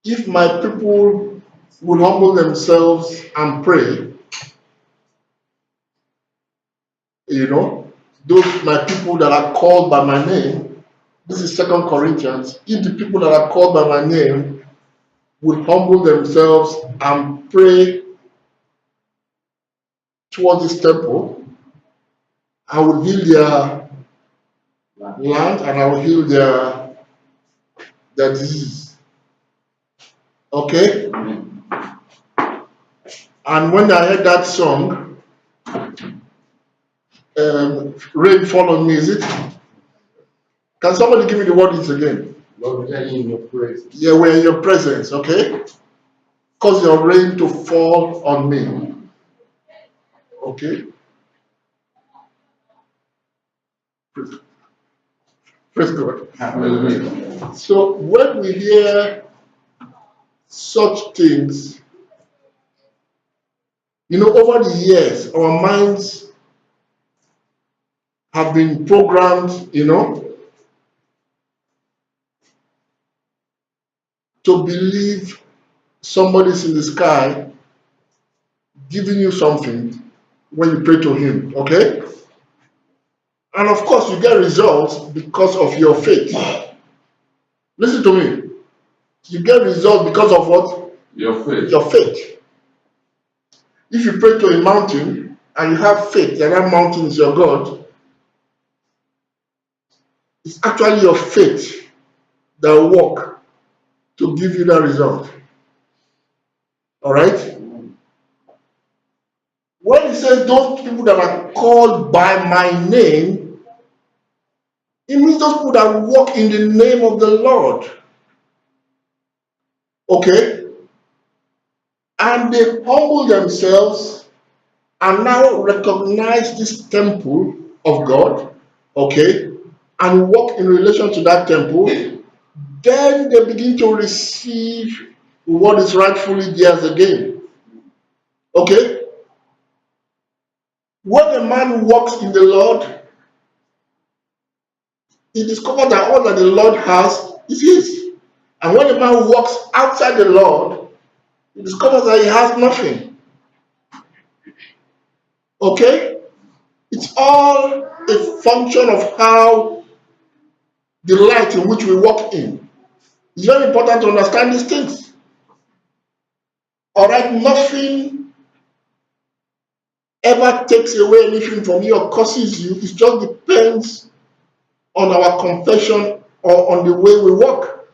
if my people would humble themselves and pray, you know, those my people that are called by my name, this is Second Corinthians, if the people that are called by my name would humble themselves and pray towards this temple, I will heal their land and I will heal their disease. Okay? And when I heard that song, rain fall on me, is it? Can somebody give me the words again? Lord, we are in your presence. Yeah, we're in your presence, okay? Cause your rain to fall on me. Okay? Praise God. Hallelujah. So when we hear such things, you know, over the years, our minds have been programmed, you know, to believe somebody's in the sky giving you something when you pray to him, okay? And of course, you get results because of your faith. Listen to me. You get results because of what? Your faith. Your faith. If you pray to a mountain and you have faith that that mountain is your God, it's actually your faith that will work to give you that result. All right? When it says those people that are called by my name, it means those people that walk in the name of the Lord. Okay? And they humble themselves and now recognize this temple of God, okay, and walk in relation to that temple, then they begin to receive what is rightfully theirs again. Okay? When a man walks in the Lord, he discovers that all that the Lord has is his. And when a man walks outside the Lord, he discovers that he has nothing. Okay? It's all a function of how the light in which we walk in. It's very important to understand these things. All right? Nothing ever takes away anything from you or causes you. It just depends on our confession or on the way we walk.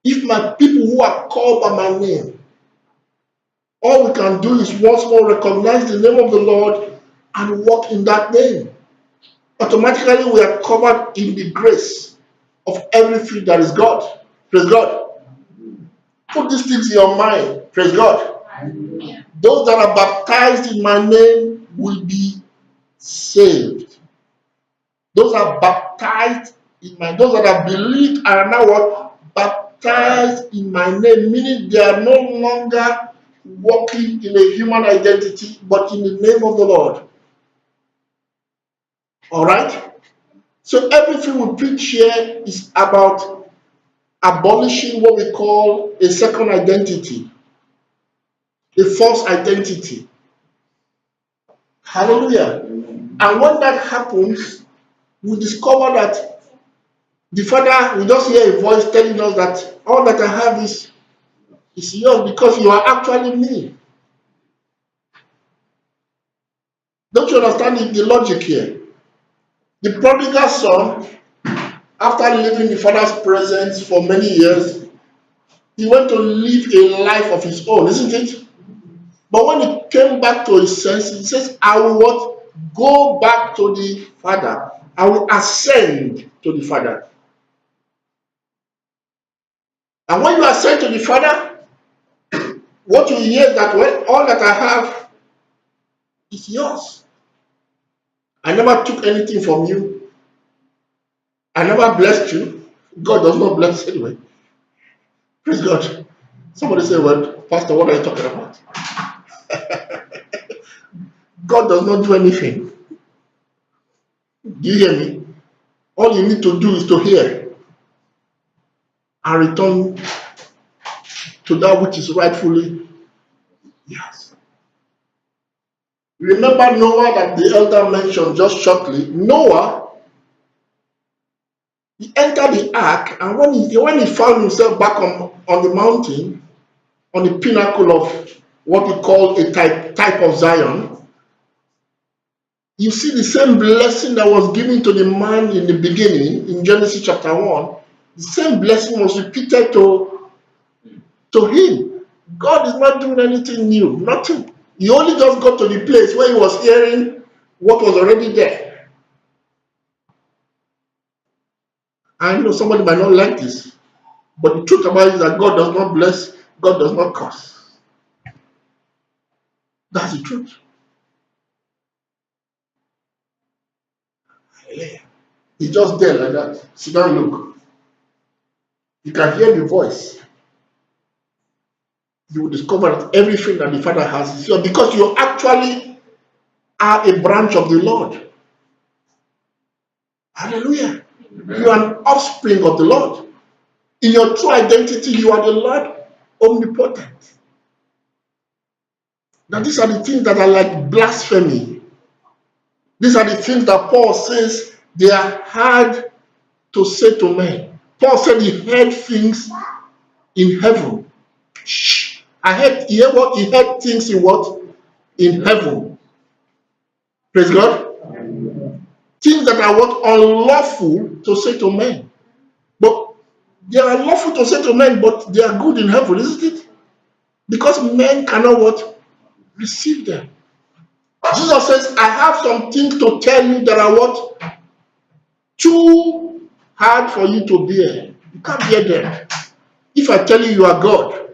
If my people who are called by my name, all we can do is once more recognize the name of the Lord and walk in that name. Automatically we are covered in the grace of everything that is God. Praise God. Put these things in your mind. Praise God. Those that are baptized in my name will be saved. Those are baptized in my, those that have believed are now what? Baptized in my name, meaning they are no longer walking in a human identity, but in the name of the Lord. All right? So everything we preach here is about abolishing what we call a second identity, a false identity. Hallelujah. And when that happens, we discover that the Father, we just hear a voice telling us that all that I have is yours because you are actually me. Don't you understand the logic here? The prodigal son, after leaving the Father's presence for many years, he went to live a life of his own, isn't it? But when he came back to his senses, he says, I will what? Go back to the Father. I will ascend to the Father. And when you ascend to the Father, what you hear is that all that I have is yours. I never took anything from you. I never blessed you. God does not bless anyway. Praise God. Somebody say, well, Pastor, what are you talking about? God does not do anything. Do you hear me? All you need to do is to hear and return to that which is rightfully yours. Remember Noah that the elder mentioned just shortly. Noah, he entered the ark, and when he found himself back on the mountain, on the pinnacle of what we call a type of Zion, you see the same blessing that was given to the man in the beginning in Genesis chapter 1. The same blessing was repeated to him. God is not doing anything new, nothing. He only just got to the place where he was hearing what was already there. I know somebody might not like this, but the truth about it is that God does not bless, God does not curse. That's the truth. He's just there like that. Sit down, look. You can hear the voice. You will discover that everything that the Father has is yours because you actually are a branch of the Lord. Hallelujah. Amen. You are an offspring of the Lord. In your true identity, you are the Lord omnipotent. Now, these are the things that are like blasphemy. These are the things that Paul says they are hard to say to men. Paul said he heard things in heaven. Shh. He heard things in what? In heaven. Praise God. Things that are what? Unlawful to say to men. But they are lawful to say to men, but they are good in heaven, isn't it? Because men cannot what? Receive them. Jesus says, I have some things to tell you that are what? Too hard for you to bear. You can't bear them. If I tell you you are God,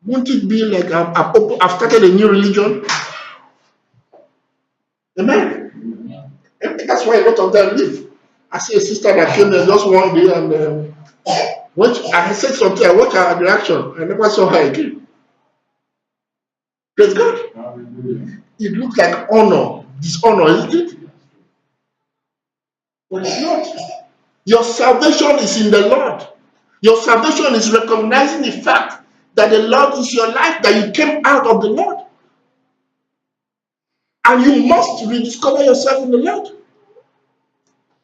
won't it be like I've started a new religion? Amen. And that's why a lot of them leave. I see a sister that came there just one day, and when I said something, I watched her reaction. I never saw her again. Praise God. It looks like honor, dishonor, isn't it? But it's not. Your salvation is in the Lord. Your salvation is recognizing the fact that the Lord is your life, that you came out of the Lord. And you must rediscover yourself in the Lord.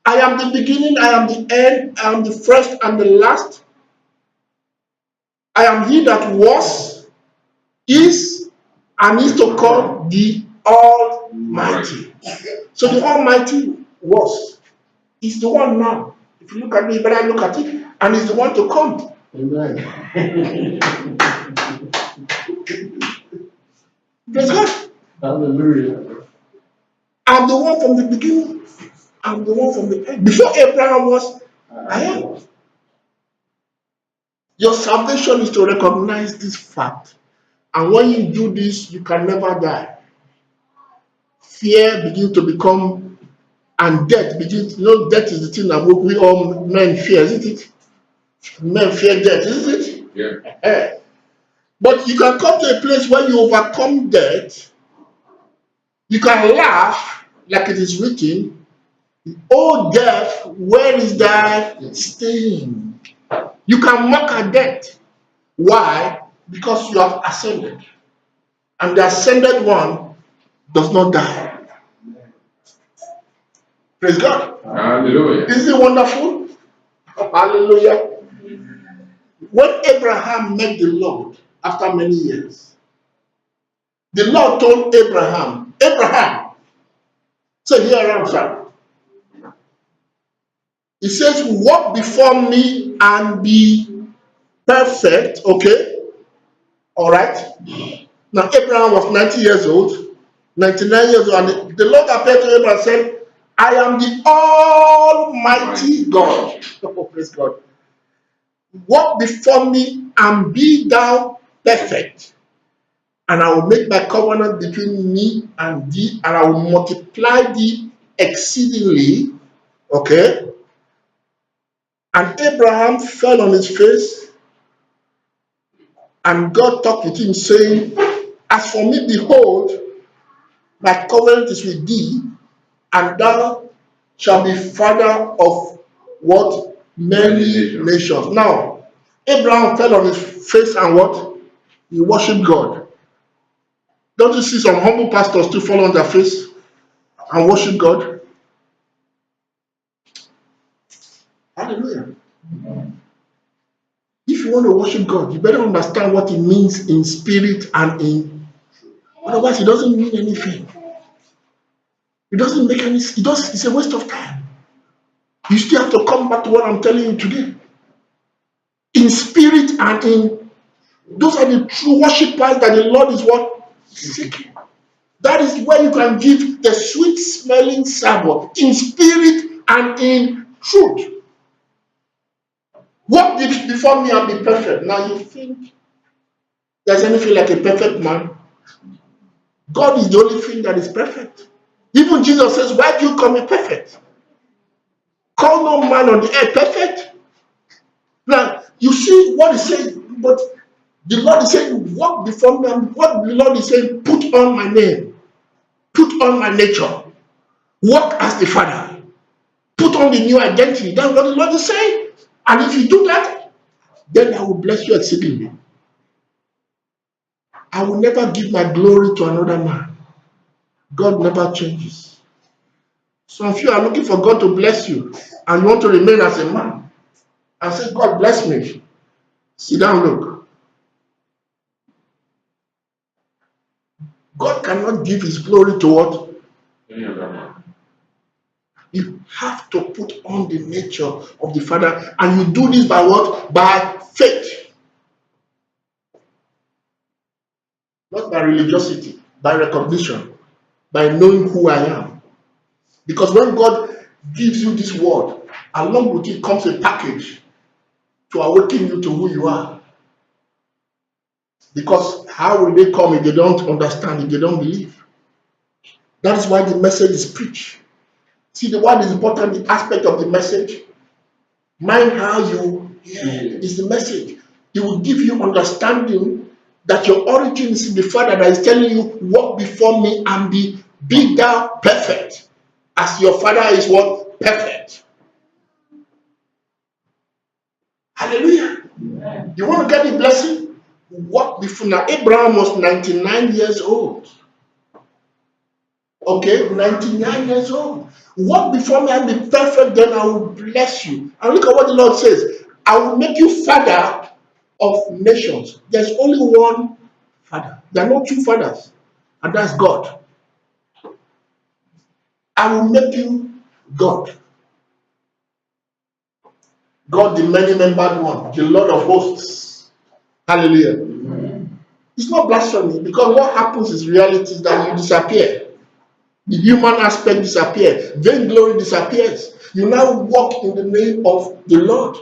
I am the beginning, I am the end, I am the first and the last. I am he that was, is, and is to come, the Almighty. So the Almighty was, is the one now. If you look at me, you better look at it, and is the one to come. Amen. Praise God. Hallelujah. I'm the one from the beginning. I'm the one from the end. Before Abraham was, I am. Your salvation is to recognize this fact. And when you do this, you can never die. Fear begins to become, and death begins. You know, death is the thing that we all men fear, isn't it? Men fear death, isn't it? Yeah. But you can come to a place where you overcome death. You can laugh, like it is written, "Oh death, where is thy sting?" You can mock at death. Why? Because you have ascended. And the ascended one does not die. Praise God. Hallelujah. Isn't it wonderful? Hallelujah. When Abraham met the Lord after many years, the Lord told Abraham, Abraham, say here I am, sir. He says, walk before me and be perfect, okay? All right. Now, Abraham was 90 years old, 99 years old, and the Lord appeared to Abraham and said, I am the Almighty God. Oh, praise God. Walk before me and be thou perfect. And I will make my covenant between me and thee, and I will multiply thee exceedingly. Okay? And Abraham fell on his face, and God talked with him, saying, as for me, behold, my covenant is with thee, and thou shalt be father of what? Many nations. Now, Abraham fell on his face and what? He worshiped God. Don't you see some humble pastors still fall on their face and worship God? Hallelujah. If you want to worship God, you better understand what it means in spirit and in. Otherwise, it doesn't mean anything. It doesn't make any. It's a waste of time. You still have to come back to what I'm telling you today. In spirit and in. Those are the true worshipers that the Lord is what? Seeking. That is where you can give the sweet smelling savour in spirit and in truth. Walk before me and be perfect. Now you think there's anything like a perfect man? God is the only thing that is perfect. Even Jesus says, why do you call me perfect? Call no man on the earth perfect. Now you see what he's saying, but the Lord is saying, walk before me, and what the Lord is saying, put on my name, put on my nature, walk as the Father, put on the new identity. That's what the Lord is saying. And if you do that, then I will bless you exceedingly. I will never give my glory to another man. God never changes. Some of you are looking for God to bless you, and you want to remain as a man and say, God bless me. Sit down, look. God cannot give his glory to what? Any other man. You have to put on the nature of the Father, and you do this by what? By faith. Not by religiosity, by recognition, by knowing who I am. Because when God gives you this word, along with it comes a package to awaken you to who you are. Because how will they come if they don't understand, if they don't believe? That is why the message is preached. See, the word is important, the aspect of the message. Mind how you hear is the message. It will give you understanding that your origin is in the Father that is telling you, walk before me and be thou perfect, as your Father is what? Perfect. Hallelujah. Yeah. You want to get the blessing? Walk before. Now, Abraham was 99 years old. Okay, 99 years old. Walk before me and be perfect, then I will bless you. And look at what the Lord says. I will make you father of nations. There's only one Father. There are not two fathers, and that's God. I will make you God. God, the many-membered one, the Lord of hosts. Hallelujah. Amen. It's not blasphemy, because what happens is reality is that you disappear. The human aspect disappears. Vainglory disappears. You now walk in the name of the Lord.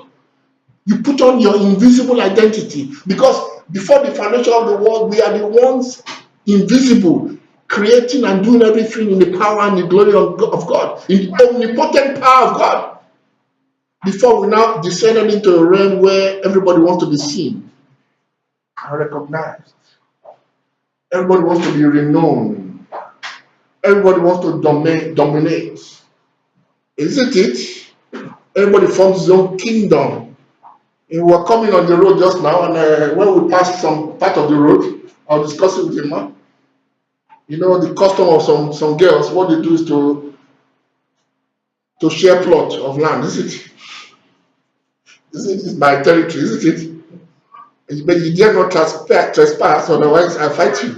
You put on your invisible identity, because before the foundation of the world, we are the ones invisible, creating and doing everything in the power and the glory of God, in the omnipotent power of God. Before we now descended into a realm where everybody wants to be seen and recognized. Everybody wants to be renowned. Everybody wants to dominate. Isn't it? Everybody forms his own kingdom. And we were coming on the road just now, and when we passed some part of the road, I was discussing with a man. You know, the custom of some girls, what they do is to share plot of land, isn't it? Isn't it my territory, isn't it? But you dare not trespass, otherwise I fight you.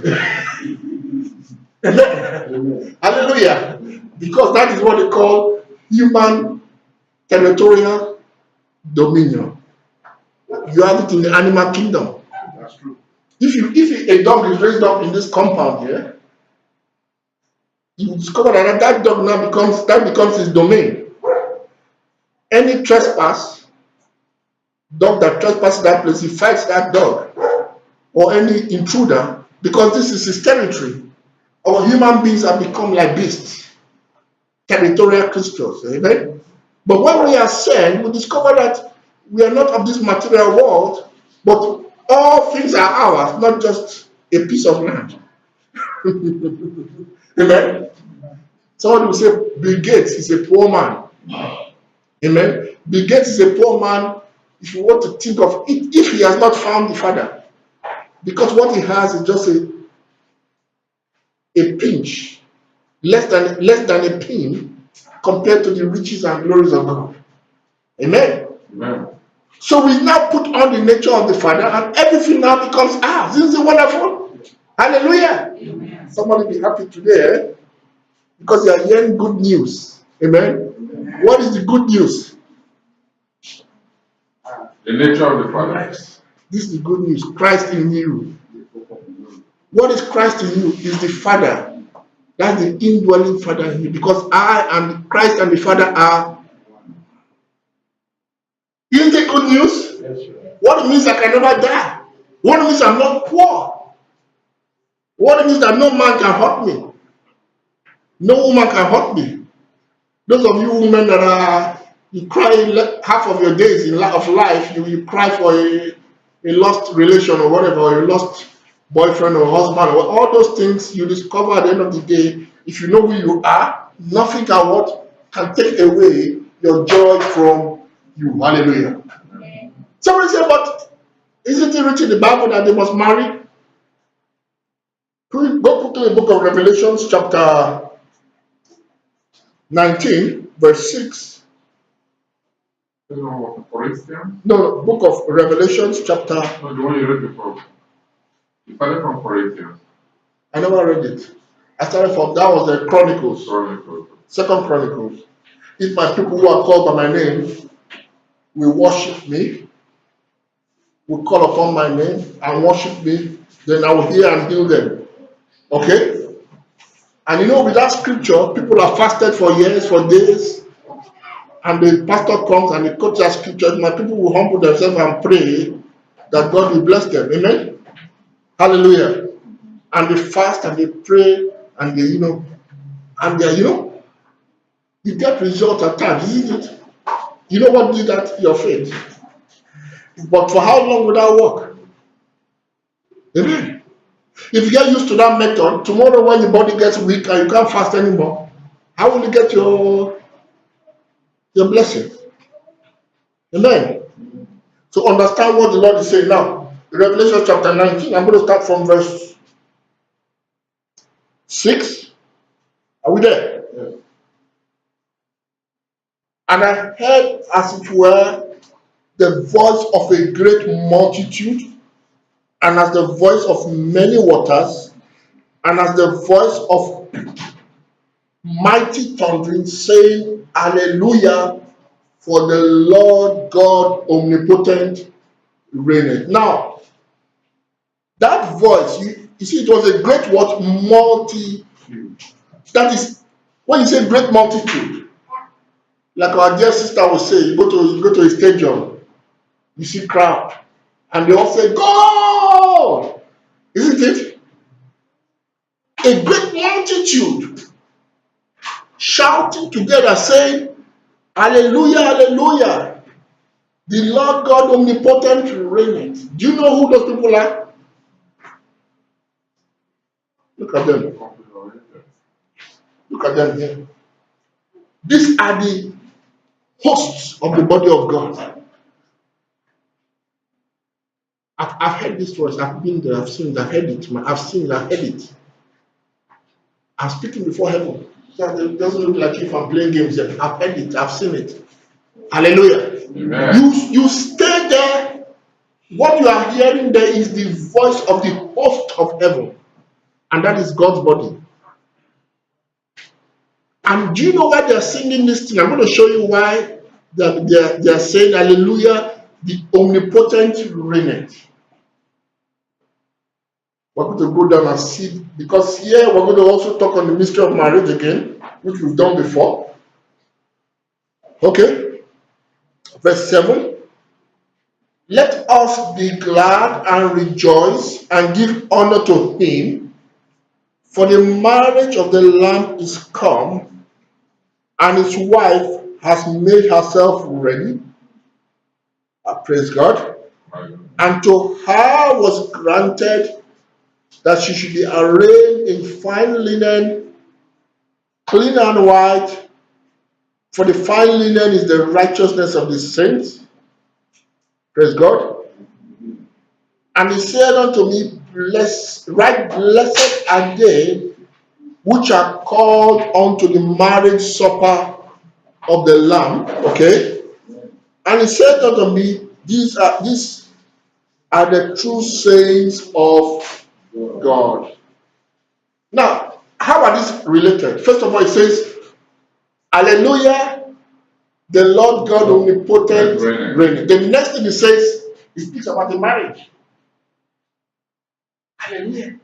Hallelujah. Because that is what they call human territorial dominion. You have it in the animal kingdom. That's true. If a dog is raised up in this compound here, you discover that dog now becomes his domain. Any trespass, dog that trespasses that place, he fights that dog or any intruder, because this is his territory. Our human beings have become like beasts, territorial creatures. Amen. But when we are saved, we discover that we are not of this material world, but all things are ours, not just a piece of land. Amen. Somebody will say Bill Gates is a poor man. Amen. Bill Gates is a poor man if you want to think of it, if he has not found the Father, because what he has is just a pinch, less than a pin compared to the riches and glories of God. Amen. Amen. So we now put on the nature of the Father, and everything now becomes ours. Isn't it wonderful? Hallelujah. Amen. Somebody be happy today, eh? Because you are hearing good news. Amen. What is the good news? The nature of the Father. This is the good news. Christ in you. What is Christ in you? Is the Father. That's the indwelling Father in you. Because I and Christ and the Father are. Isn't it good news? What it means I can never die. What it means I'm not poor. What it means that no man can hurt me. No woman can hurt me. Those of you women that are, you cry half of your days of life, you cry for a lost relation or whatever, or a lost boyfriend or husband, or all those things you discover at the end of the day. If you know who you are, nothing can take away your joy from you. Hallelujah. Somebody said, but isn't it written in the Bible that they must marry? Go quickly to the book of Revelation, chapter 19, verse 6. Corinthians? No, book of Revelation, chapter. No, the one you read before. You started from Corinthians. I never read it. I started from, that was the Chronicles, Chronicles. Second Chronicles. If my people who are called by my name will worship me, will call upon my name and worship me, then I will hear and heal them. Okay? And you know, with that scripture, people have fasted for years, for days, and the pastor comes and he quotes that scripture. My people will humble themselves and pray that God will bless them. Amen? Hallelujah. And they fast and they pray and they, and they, you get results at times, isn't it? You know what did that? Your faith. But for how long will that work? Amen. If you get used to that method, tomorrow when your body gets weak and you can't fast anymore, how will you get your blessing? Amen. So understand what the Lord is saying now. Revelation chapter 19, I'm going to start from verse 6. Are we there? Yes. And I heard, as it were, the voice of a great multitude, and as the voice of many waters, and as the voice of mighty thundering, saying, Hallelujah, for the Lord God omnipotent reigneth. Now, that voice, you see, it was a great what? Multitude. That is, when you say great multitude, like our dear sister will say, you go to a stadium, you see crowd, and they all say, God! Isn't it? A great multitude shouting together, saying, Hallelujah, hallelujah. The Lord God omnipotent reigneth. Do you know who those people are? Look at them. Look at them here. These are the hosts of the body of God. I've heard this voice. I've been there. I've seen it. I've heard it. I've seen it. I've heard it. I'm speaking before heaven. So it doesn't look like if I'm playing games yet. I've heard it. I've seen it. Hallelujah. Amen. You stay there. What you are hearing there is the voice of the host of heaven. And that is God's body. And do you know why they are singing this thing? I'm going to show you why they are saying, Hallelujah, the omnipotent reigneth. We're going to go down and see, because here we're going to also talk on the mystery of marriage again, which we've done before. Okay. Verse 7. Let us be glad and rejoice and give honor to him, for the marriage of the Lamb is come, and his wife has made herself ready. Praise God. And to her was granted that she should be arrayed in fine linen, clean and white, for the fine linen is the righteousness of the saints. Praise God. And he said unto me, blessed are they which are called unto the marriage supper of the Lamb. Okay. And he said unto me, these are the true saints of God. Now, how are these related? First of all, it says, Hallelujah, the Lord God omnipotent reigneth. The next thing it says, it speaks about the marriage. Hallelujah.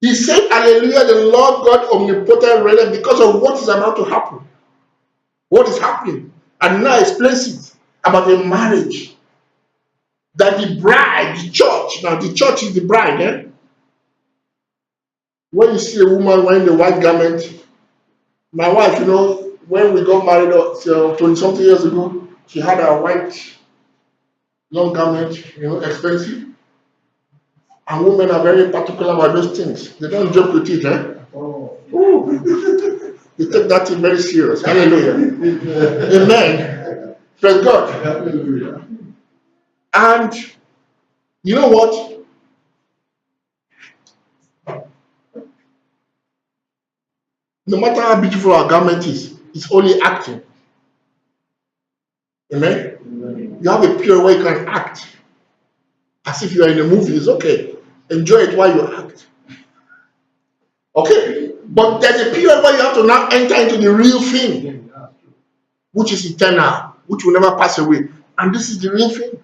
He said, Hallelujah, the Lord God omnipotent reigneth, because of what is about to happen. What is happening? And now explains it about the marriage. That the bride, the church, now the church is the bride, eh? When you see a woman wearing the white garment, my wife, when we got married 20 something years ago, she had a white long garment, expensive. And women are very particular about those things. They don't joke with it, eh? They take that thing very serious. Hallelujah. Amen. Praise God. Hallelujah. And you know what? No matter how beautiful our garment is, it's only acting. Amen? Amen. You have a period where you can act as if you are in a movie. It's okay. Enjoy it while you act. Okay? But there's a period where you have to now enter into the real thing, which is eternal, which will never pass away. And this is the real thing.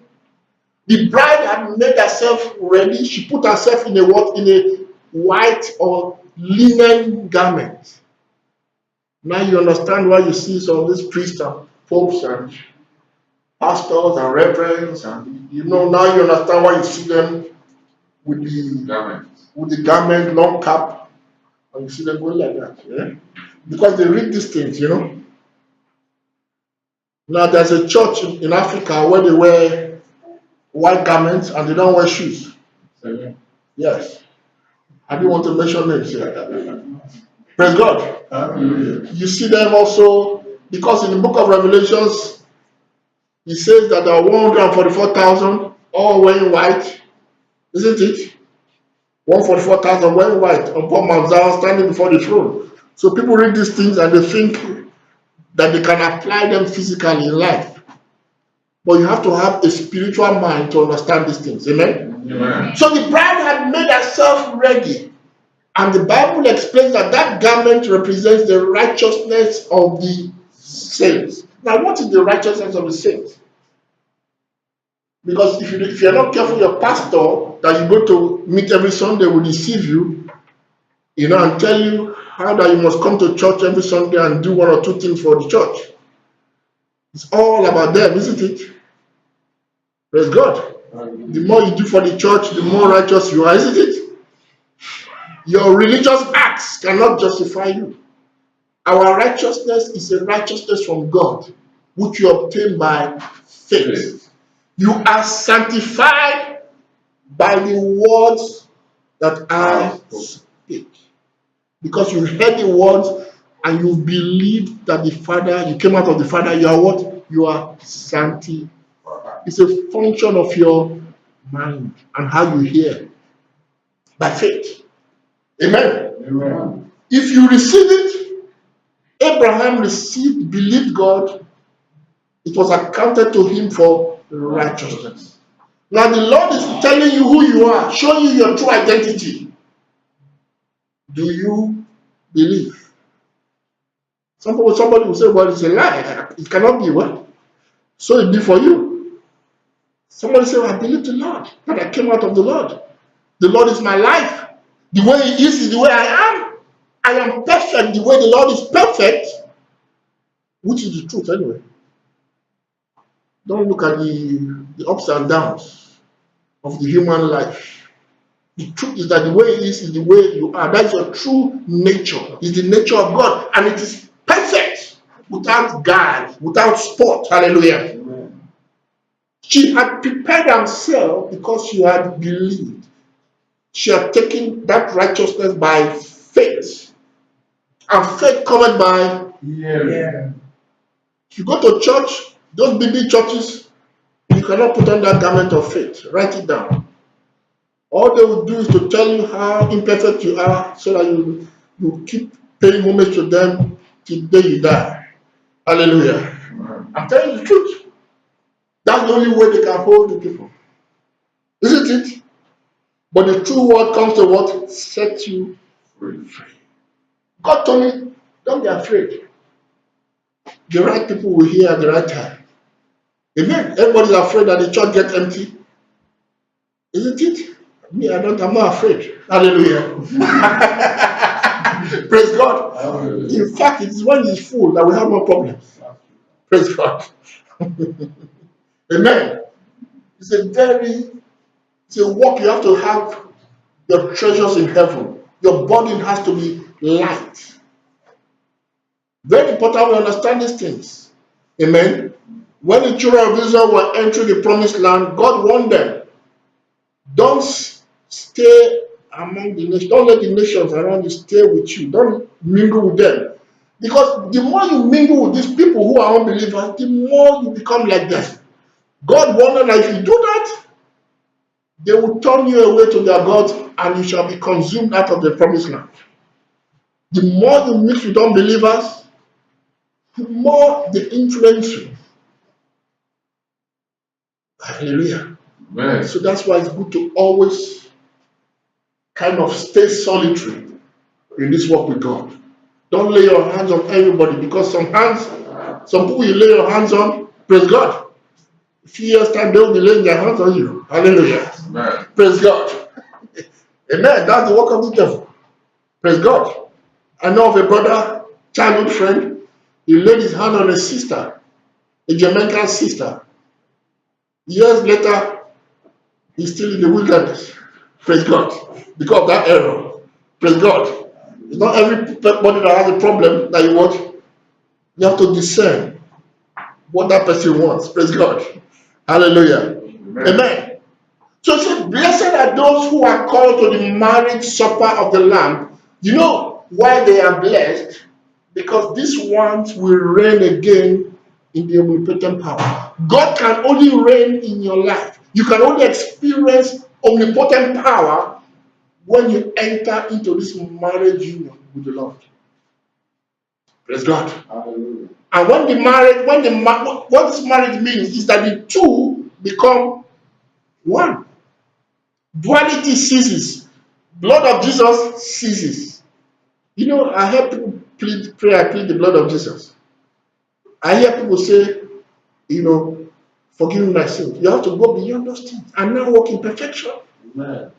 The bride had made herself ready. She put herself in a what? In a white or linen garment. Now you understand why you see some of these priests and popes and pastors and reverends, and now you understand why you see them with the garment, long cap, and you see them going like that. Yeah? Because they read these things, Now there's a church in Africa where they wear white garments and they don't wear shoes. Yes. I didn't want to mention names here. Praise God. You see them also, because in the book of Revelations, it says that there are 144,000 all wearing white, isn't it? 144,000 wearing white upon Mount Zion, standing before the throne. So people read these things and they think that they can apply them physically in life. But you have to have a spiritual mind to understand these things. Amen? Amen. So the bride had made herself ready. And the Bible explains that garment represents the righteousness of the saints. Now, what is the righteousness of the saints? Because if you're not careful, your pastor that you go to meet every Sunday will deceive you, and tell you how that you must come to church every Sunday and do one or two things for the church. It's all about them, isn't it? Praise God. The more you do for the church, the more righteous you are, isn't it? Your religious acts cannot justify you. Our righteousness is a righteousness from God, which you obtain by faith. You are sanctified by the words that I speak. Because you heard the words and you believe that the Father, you came out of the Father, you are what? You are sanctified. It's a function of your mind and how you hear. By faith. Amen. Amen. If you receive it, Abraham believed God, it was accounted to him for righteousness. Now the Lord is telling you who you are, showing you your true identity. Do you believe? Somebody will say, well, it's a lie. It cannot be. Well, so it be for you. Somebody say, well, I believe the Lord, that I came out of the Lord. The Lord is my life. The way He is the way I am. I am perfect the way the Lord is perfect, which is the truth anyway. Don't look at the ups and downs of the human life. The truth is that the way it is the way you are. That's your true nature. It's the nature of God. And it is perfect, without guile, without spot. Hallelujah. Amen. She had prepared herself because she had believed. She had taken that righteousness by faith. And faith covered by hearing. If you go to church, those big churches, you cannot put on that garment of faith. Write it down. All they will do is to tell you how imperfect you are so that you keep paying homage to them till the day you die. Hallelujah. I'm telling you the truth. That's the only way they can hold the people. Isn't it? But the true word comes to what? Set you free. God told me, don't be afraid. The right people will hear at the right time. Amen. Everybody's afraid that the church gets empty. Isn't it? Me, I'm not afraid. Hallelujah. Praise God. Hallelujah. In fact, it is when it's full that we have more problems. Praise God. Amen. It's a work. You have to have your treasures in heaven. Your burden has to be light. Very important we understand these things. Amen. When the children of Israel were entering the promised land, God warned them, don't stay among the nations. Don't let the nations around you stay with you. Don't mingle with them. Because the more you mingle with these people who are unbelievers, the more you become like them. God warned them that if you do that, they will turn you away to their gods and you shall be consumed out of the promised land. The more you mix with unbelievers, the more they influence you. Hallelujah. Amen. So that's why it's good to always kind of stay solitary in this work with God. Don't lay your hands on everybody, because some people you lay your hands on, praise God, a few years time they will be laying their hands on you. Hallelujah. Amen. Praise God. Amen. That's the work of the devil. Praise God. I know of a brother, childhood friend, he laid his hand on a sister, a Jamaican sister. Years later, he's still in the wilderness. Praise God. Because of that error. Praise God. It's not everybody that has a problem that you watch. You have to discern what that person wants. Praise God. Hallelujah. Amen. Amen. So it says, blessed are those who are called to the marriage supper of the Lamb. You know why they are blessed? Because these ones will reign again in the omnipotent power. God can only reign in your life. You can only experience omnipotent power when you enter into this marriage union with the Lord. Praise God. Hallelujah. And what this marriage means is that the two become one. Duality ceases. Blood of Jesus ceases. You know, I hear people plead the blood of Jesus. I hear people say, you know, forgive me my sins. You have to go beyond those things and now walk in perfection. Amen.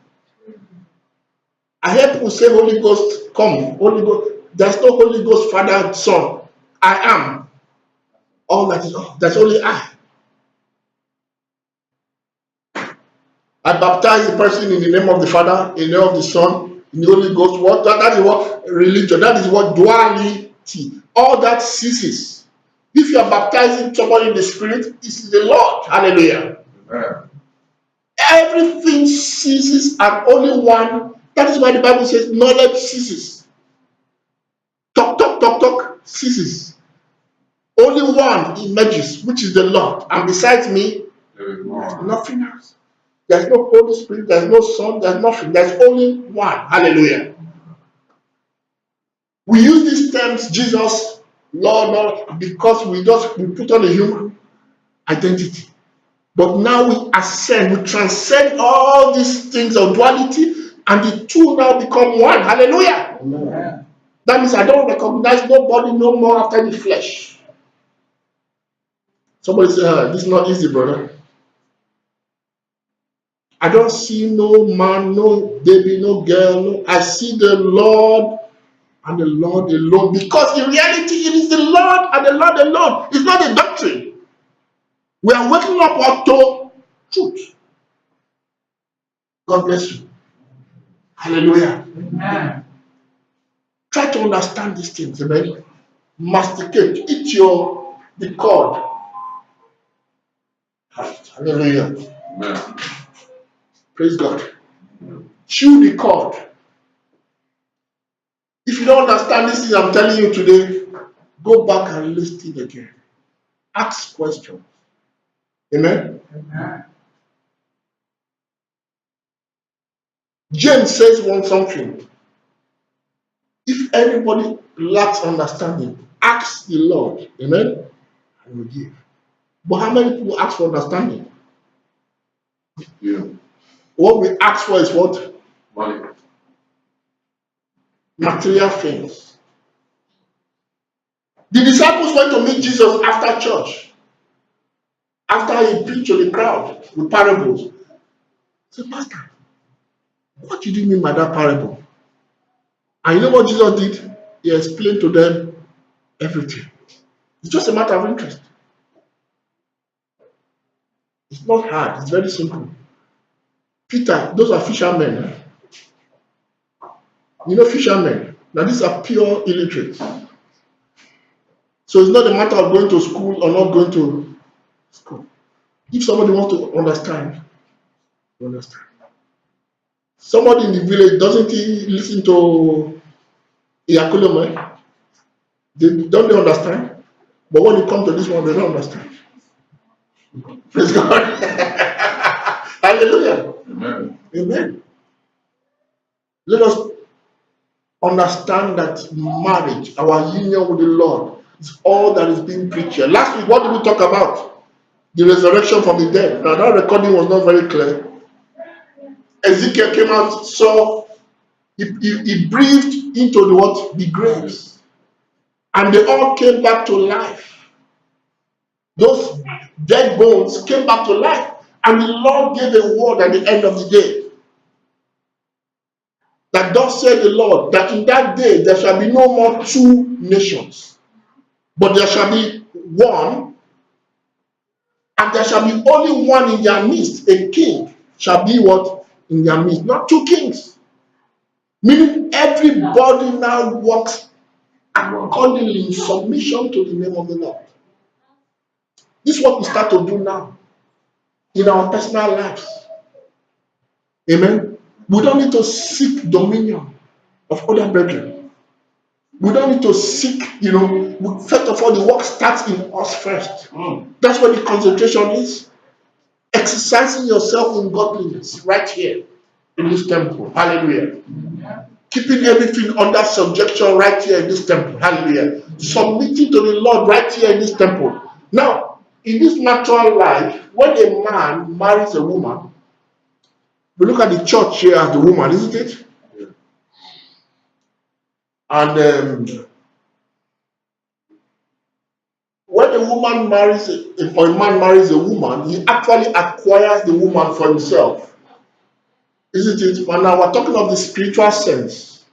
I hear people say, Holy Ghost, come. Holy Ghost. There's no Holy Ghost, Father, Son. I am. All that is, that's only I. I baptize the person in the name of the Father, in the name of the Son, in the Holy Ghost. What? That is what religion, that is what duality. All that ceases. If you are baptizing somebody in the Spirit, this is the Lord. Hallelujah. Amen. Everything ceases and only one. That is why the Bible says knowledge ceases. Talk ceases. Only one emerges, which is the Lord. And besides me, there is nothing else. There's no Holy Spirit, there's no Son, there's nothing. There's only one. Hallelujah. We use these terms, Jesus, Lord, because we put on a human identity. But now we ascend, we transcend all these things of duality, and the two now become one. Hallelujah. Amen. That means I don't recognize nobody no more after the flesh. Somebody say, this is not easy, brother. I don't see no man, no baby, no girl. No. I see the Lord and the Lord alone. Because in reality, it is the Lord and the Lord alone. It's not a doctrine. We are waking up to truth. God bless you. Hallelujah. Amen. Try to understand these things. Amen. Masticate. Eat the cord. Hallelujah. Amen. Praise God. Chew the cord. If you don't understand this thing I'm telling you today, go back and listen again. Ask questions. Amen. Amen. James says something. If anybody lacks understanding, ask the Lord. Amen. And will give. But how many people ask for understanding? Yeah. What we ask for is what? Money. Material things. The disciples went to meet Jesus after church, after he preached to the crowd with parables. He said, Pastor, what did you mean by that parable? And you know what Jesus did? He explained to them everything. It's just a matter of interest. It's not hard, it's very simple. Peter, those are fishermen. You know fishermen. Now these are pure illiterates. So it's not a matter of going to school or not going to school. If somebody wants to understand, you understand. Somebody in the village, doesn't he listen to Iyakulome? Don't they understand? But when it comes to this one, they don't understand. Praise God. Hallelujah. Amen. Amen. Let us understand that marriage, our union with the Lord, is all that is being preached here. Last week, what did we talk about? The resurrection from the dead. Now, that recording was not very clear. Ezekiel came out, saw, he breathed into the what? The graves. And they all came back to life. Those dead bones came back to life. And the Lord gave a word at the end of the day. That thus said the Lord, that in that day there shall be no more two nations, but there shall be one, and there shall be only one in their midst. A king shall be what? In their midst. Not two kings. Meaning everybody now walks accordingly in submission to the name of the Lord. This is what we start to do now in our personal lives. Amen. We don't need to seek dominion of other brethren. We don't need to seek, first of all, the work starts in us first. That's where the concentration is. Exercising yourself in godliness right here in this temple. Hallelujah. Keeping everything under subjection right here in this temple. Hallelujah. Submitting to the Lord right here in this temple. Now, in this natural life, when a man marries a woman, we look at the church here as the woman, isn't it? And when a woman marries, or a man marries a woman, he actually acquires the woman for himself. Isn't it? And now we're talking of the spiritual sense.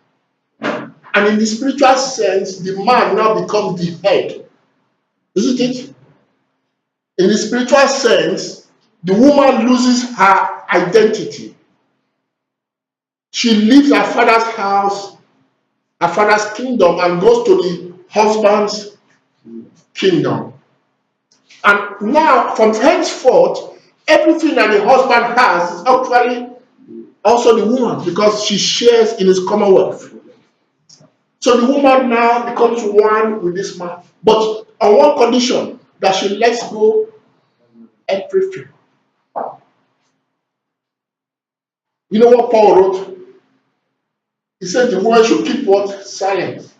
And in the spiritual sense, the man now becomes the head. Isn't it? In the spiritual sense, the woman loses her identity. She leaves her father's house, her father's kingdom, and goes to the husband's kingdom. And now, from henceforth, everything that the husband has is actually also the woman, because she shares in his commonwealth. So the woman now becomes one with this man, but on one condition, that she lets go everything. You know what Paul wrote? He said the woman should keep what? Silent.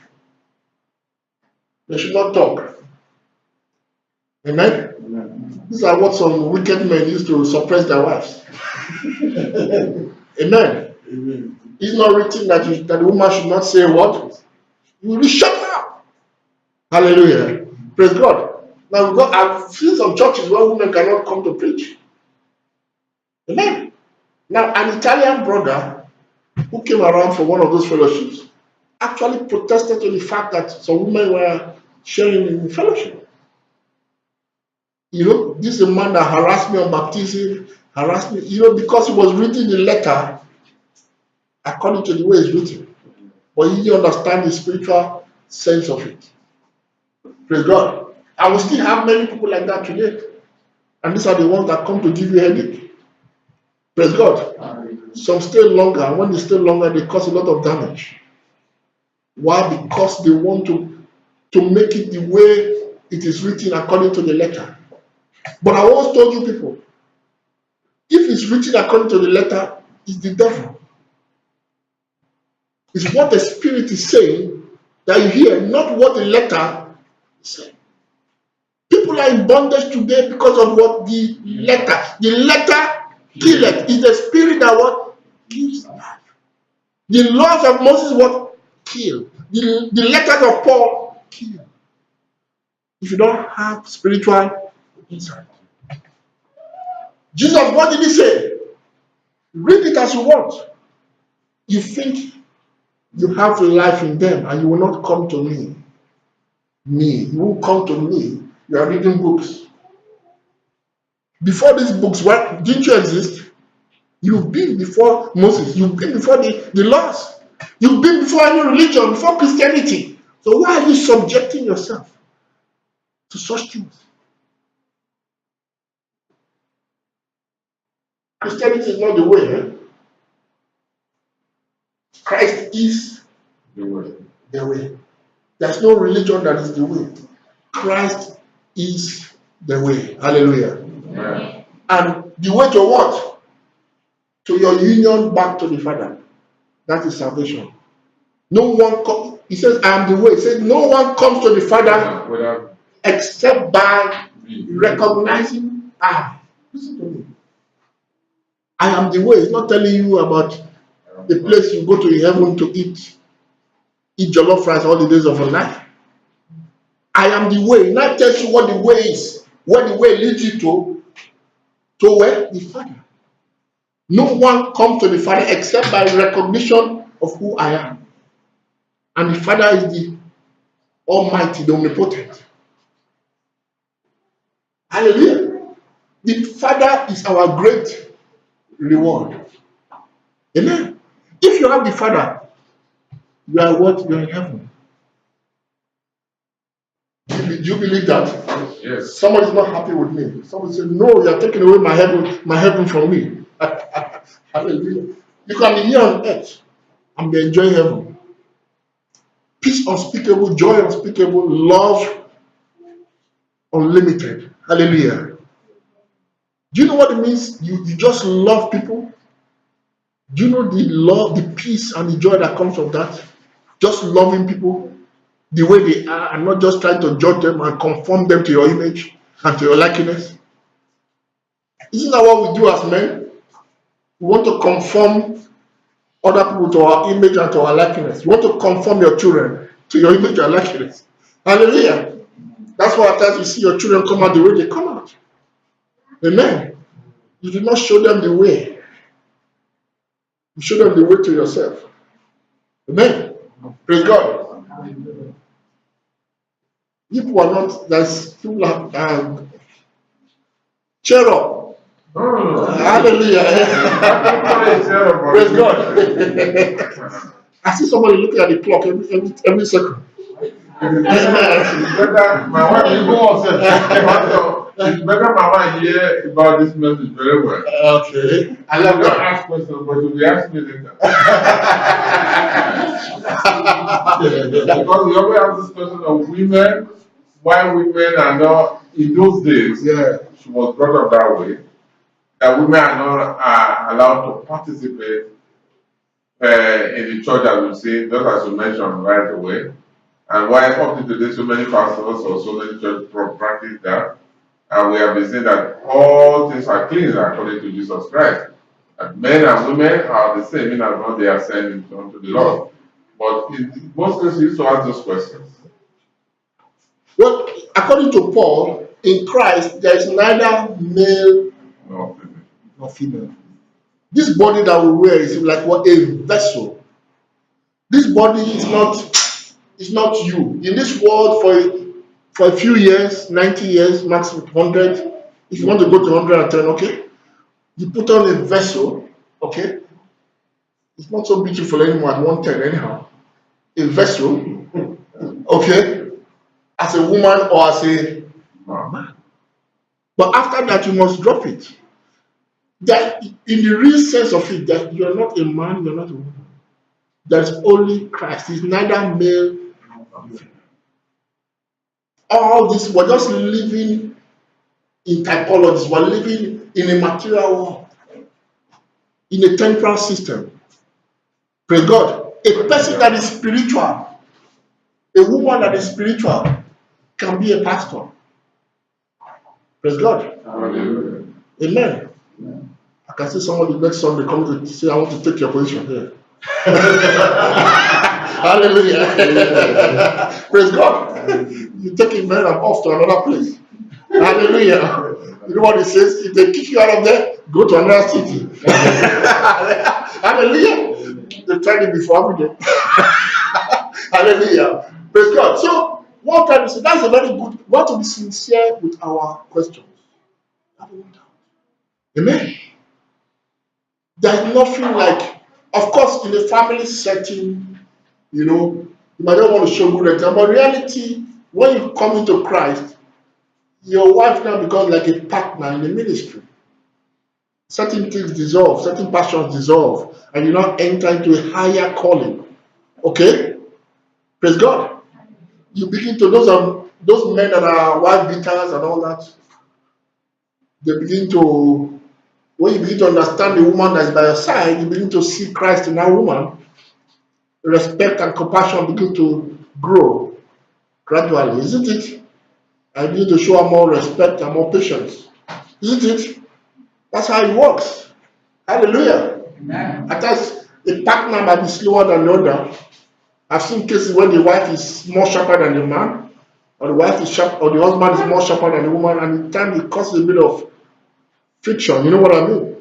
They should not talk. Amen? Amen. These are what some wicked men used to suppress their wives. Amen. Amen. It's not written that the woman should not say what? You will be shut up. Hallelujah. Praise God. Now I've seen some churches where women cannot come to preach. Amen. Now an Italian brother who came around for one of those fellowships actually protested to the fact that some women were sharing in the fellowship. This is a man that harassed me on baptism, harassed me, because he was reading the letter according to the way it's written. But he didn't understand the spiritual sense of it. Praise God. And we still have many people like that today. And these are the ones that come to give you headache. Praise God. Some stay longer, and when they stay longer, they cause a lot of damage. Why? Because they want to make it the way it is written according to the letter. But I always told you people, if it's written according to the letter, it's the devil. It's what the spirit is saying that you hear, not what the letter is saying. People are in bondage today because of what the letter. The letter killeth. Is the spirit that what gives life. The laws of Moses what kill. The letters of Paul kill. If you don't have spiritual insight. Jesus, what did he say? Read it as you want. You think you have life in them and you will not come to me. You will come to me. You are reading books. Before these books, what didn't you exist? You've been before Moses. You've been before the laws. You've been before any religion, before Christianity. So why are you subjecting yourself to such things? Christianity is not the way. Eh? Christ is The way. the way. There's no religion that is the way. Christ is the way. Hallelujah. Yeah. And the way to what? To your union back to the Father. That is salvation. No one he says, I am the way. He says, no one comes to the Father Without except by me. recognizing I. Listen to me. I am the way. It's not telling you about the place you go to heaven to eat jollof rice all the days of your life. I am the way. Now tells you what the way is. Where the way leads you to where? The Father. No one comes to the Father except by recognition of who I am. And the Father is the Almighty, the Omnipotent. Hallelujah. The Father is our great reward. Amen. If you have the Father, you are what? You are in heaven. Do you believe that? Yes. Somebody is not happy with me. Somebody says, no, you are taking away my heaven from me. Hallelujah. You can be here on earth and be enjoying heaven. Peace unspeakable, joy unspeakable, love unlimited. Hallelujah. Do you know what it means? You just love people. Do you know the love, the peace, and the joy that comes from that? Just loving people the way they are and not just trying to judge them and conform them to your image and to your likeness. Isn't that what we do as men? We want to conform other people to our image and to our likeness. You want to conform your children to your image and likeness. Hallelujah. That's why at times you see your children come out the way they come out. Amen. You did not show them the way. You show them the way to yourself. Amen. Praise God. People are not, there's people are, cheer up. Oh, Hallelujah. Praise God. I see somebody looking at the clock every second. It's better my wife it's better my wife hear about this message very well. Okay. I love don't that. ask questions, but you'll be asking me later. Because we always have this question of women, why women are not, in those days, Yeah. she was brought up that way, that women are not allowed to participate in the church, as we say, just as you mentioned right away. And why up to today so many pastors or so many churches practice that. And we have been saying that all things are clean according to Jesus Christ. And men and women are the same in as long they are sent unto the Lord. But in most cases, we used to ask those questions. Well, according to Paul, in Christ, there is neither male No. nor female. This body that we wear is like what a vessel. This body is not you. In this world, for a few years, 90 years, maximum 100, if you want to go to 110, okay, you put on a vessel, okay. It's not so beautiful anymore at 110 anyhow. A vessel, okay, as a woman or as a man. But after that, you must drop it. That in the real sense of it, that you're not a man, you're not a woman. There's only Christ. He's neither male nor female. All this, we're just living in typologies. We're living in a material world, in a temporal system. Praise God. A person that is spiritual, a woman that is spiritual, can be a pastor. Praise God. Hallelujah. Amen. I can see somebody next Sunday come to say, I want to take your position here. Hallelujah. Praise God. You take him there and off to another place. Hallelujah. You know what it says? If they kick you out of there, go to another city. Hallelujah. They've tried it before, haven't they? Hallelujah. Praise God. So, what I'm trying to say, that's a very good. We have to be sincere with our questions. Amen. There's nothing like, of course, in a family setting, you might not want to show good example. But reality, when you come into Christ, your wife now becomes like a partner in the ministry. Certain things dissolve, certain passions dissolve, and you now enter into a higher calling. Okay? Praise God. You begin to, those men that are wife beaters and all that, they begin to, when you begin to understand the woman that is by your side, you begin to see Christ in that woman. Respect and compassion begin to grow gradually, isn't it? I begin to show her more respect and more patience. Isn't it? That's how it works. Hallelujah. Amen. At times, a partner might be slower than the other. I've seen cases when the wife is more sharper than the man, or the wife is sharp, or the husband is more sharper than the woman, and in time it causes a bit of friction. You know what I mean?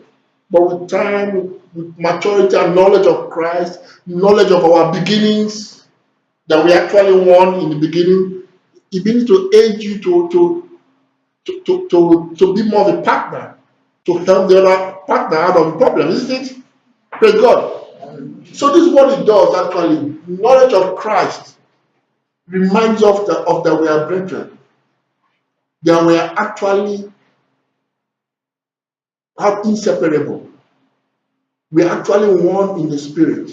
But with time, with maturity and knowledge of Christ, knowledge of our beginnings that we actually won in the beginning, it begins to aid you to be more of a partner, to help the other partner out of the problem, isn't it? Praise God. So this is what it does actually. Knowledge of Christ reminds us that we are brethren. That we are actually inseparable. We are actually one in the spirit.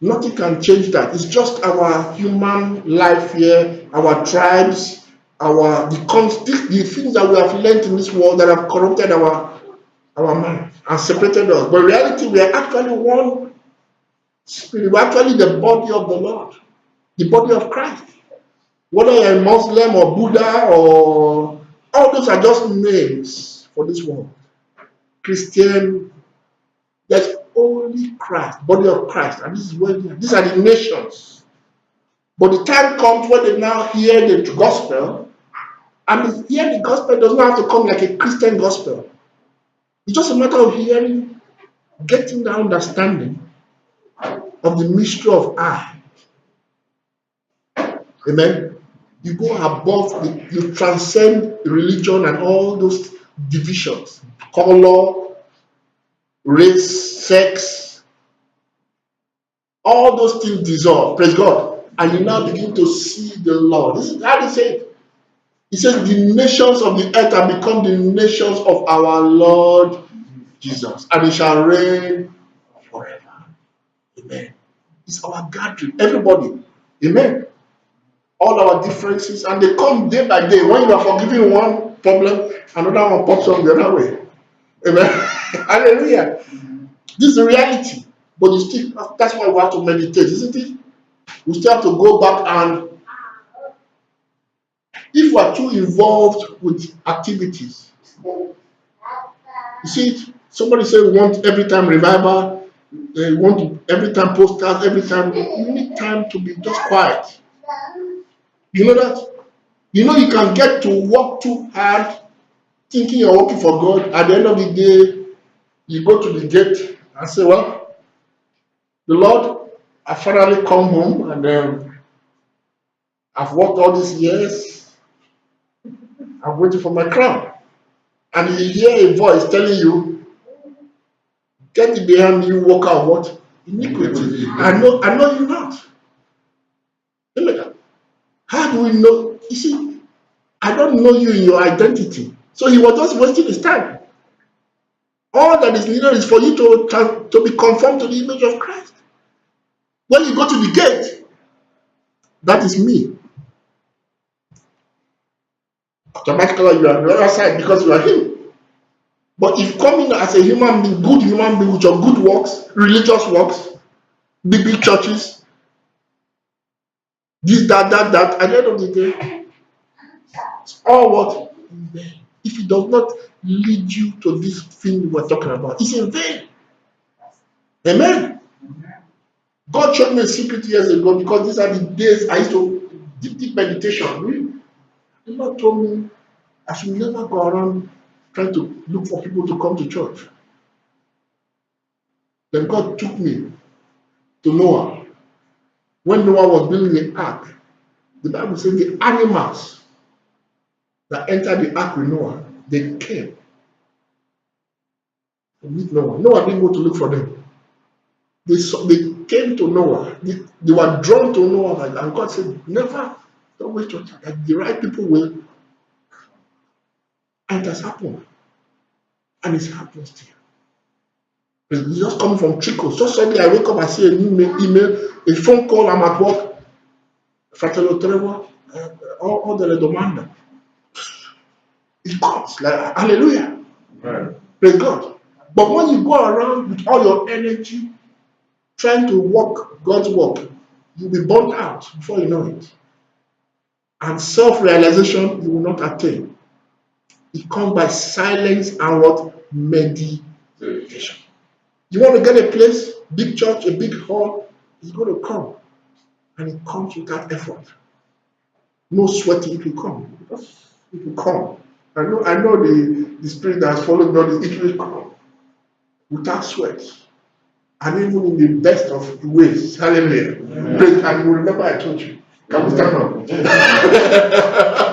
Nothing can change that. It's just our human life here, our tribes, the things that we have learned in this world that have corrupted our mind and separated us. But in reality, we are actually one spirit. We're actually the body of the Lord, the body of Christ. Whether you're a Muslim or Buddha or all those are just names for this world. Christian, there's only Christ, body of Christ, and this is where these are the nations. But the time comes when they now hear the gospel, and hear the gospel does not have to come like a Christian gospel. It's just a matter of hearing, getting the understanding of the mystery of I. Amen. You go above, you transcend religion and all those divisions, color, race, sex, all those things dissolve. Praise God. And you now begin to see the Lord. This is how they say it. He says, the nations of the earth have become the nations of our Lord Jesus, and He shall reign forever. Amen. It's our gathering. Everybody. Amen. All our differences, and they come day by day. When you are forgiving one problem, another one pops up the other way. Amen. Hallelujah. This is the reality. But you still, that's why we have to meditate, isn't it? We still have to go back, and if we are too involved with activities, you see it, somebody say we want every time revival, they want to, every time postcards, every time, you need time to be just quiet. You know that? You know you can get to work too hard thinking you're working for God. At the end of the day, you go to the gate and say, well, the Lord, I finally come home, and I've worked all these years. I'm waiting for my crown. And you hear a voice telling you, get it behind you, walk out what? Iniquity. I know you not. How do we know? You see, I don't know you in your identity. So he was just wasting his time. All that is needed is for you to be conformed to the image of Christ. When you go to the gate, that is me. automatically you are on the other side because you are him. But if coming as a human being, good human being with your good works, religious works, big churches, this, that, at the end of the day, it's all what? In vain. If it does not lead you to this thing we're talking about, it's in vain. Amen. God showed me a secret years ago because these are the days I used to deep meditation. The Lord told me I should never go around trying to look for people to come to church. Then God took me to Noah. When Noah was building the ark, the Bible says the animals that entered the ark with Noah, they came to meet Noah. Noah didn't go to look for them. They came to Noah. They were drawn to Noah, and God said, never, don't waste your time. Like the right people will. And it has happened. And it's happening still. It's just coming from trickles. So suddenly I wake up, I see an email, a phone call, I'm at work. Fratello Trevor, all the domanda. It comes, like, hallelujah. Right. Praise God. But when you go around with all your energy, trying to work God's work, you'll be burnt out before you know it. And self-realization you will not attain. It comes by silence and what? Meditation. You want to get a place, big church, a big hall, it's going to come. And it comes without effort. No sweating, it will come. It will come. I know the spirit that has followed God, it will come without sweat. And even in the best of ways. Hallelujah. And you will remember I told you. Can we stand up?